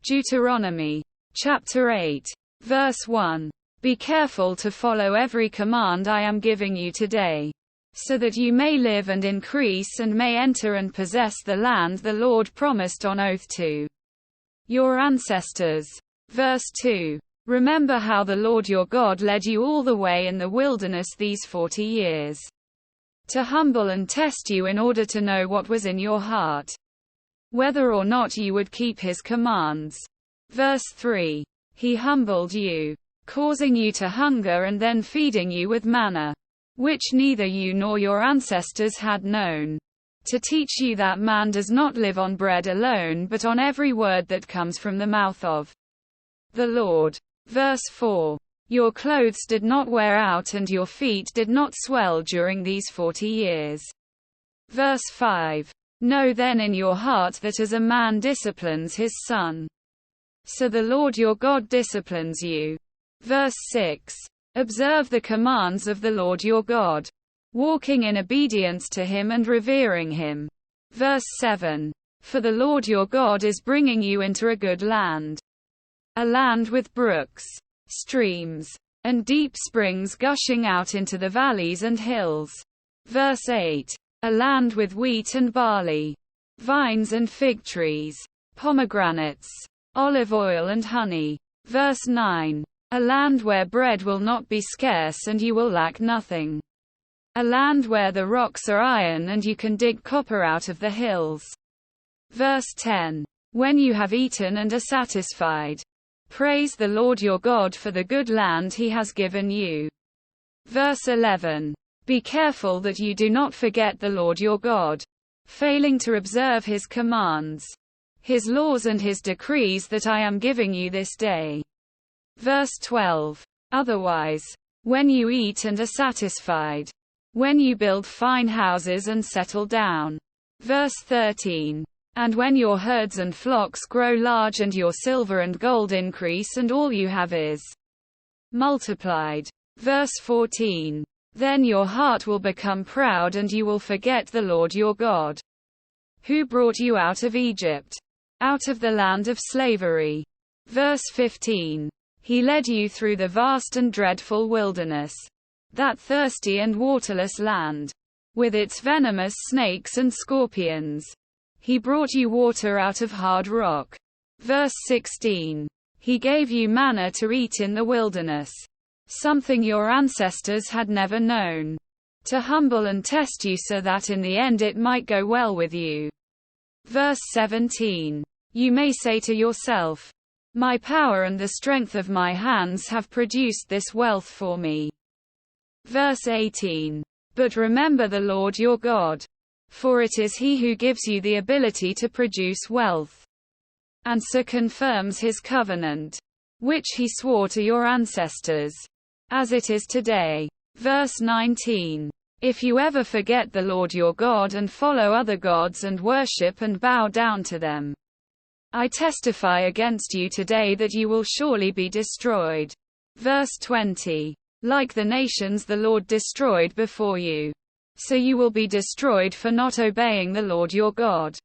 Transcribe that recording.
Deuteronomy, chapter 8, verse 1. Be careful to follow every command I am giving you today, so that you may live and increase and may enter and possess the land the Lord promised on oath to your ancestors. Verse 2. Remember how the Lord your God led you all the way in the wilderness these 40 years, to humble and test you in order to know what was in your heart, whether or not you would keep his commands. Verse 3. He humbled you, causing you to hunger and then feeding you with manna, which neither you nor your ancestors had known, to teach you that man does not live on bread alone but on every word that comes from the mouth of the Lord. Verse 4. Your clothes did not wear out and your feet did not swell during these 40 years. Verse 5. Know then in your heart that as a man disciplines his son, so the Lord your God disciplines you. Verse 6. Observe the commands of the Lord your God, walking in obedience to him and revering him. Verse 7. For the Lord your God is bringing you into a good land, a land with brooks, streams, and deep springs gushing out into the valleys and hills. Verse 8. A land with wheat and barley, vines and fig trees, pomegranates, olive oil and honey. Verse 9. A land where bread will not be scarce and you will lack nothing. A land where the rocks are iron and you can dig copper out of the hills. Verse 10. When you have eaten and are satisfied, praise the Lord your God for the good land he has given you. Verse 11. Be careful that you do not forget the Lord your God, failing to observe his commands, his laws and his decrees that I am giving you this day. Verse 12. Otherwise, when you eat and are satisfied, when you build fine houses and settle down. Verse 13. And when your herds and flocks grow large and your silver and gold increase and all you have is multiplied. Verse 14. Then your heart will become proud and you will forget the Lord your God, who brought you out of Egypt, out of the land of slavery. Verse 15. He led you through the vast and dreadful wilderness, that thirsty and waterless land, with its venomous snakes and scorpions. He brought you water out of hard rock. Verse 16. He gave you manna to eat in the wilderness, something your ancestors had never known, to humble and test you so that in the end it might go well with you. Verse 17. You may say to yourself, my power and the strength of my hands have produced this wealth for me. Verse 18. But remember the Lord your God, for it is he who gives you the ability to produce wealth, and so confirms his covenant, which he swore to your ancestors, as it is today. Verse 19. If you ever forget the Lord your God and follow other gods and worship and bow down to them, I testify against you today that you will surely be destroyed. Verse 20. Like the nations the Lord destroyed before you, so you will be destroyed for not obeying the Lord your God.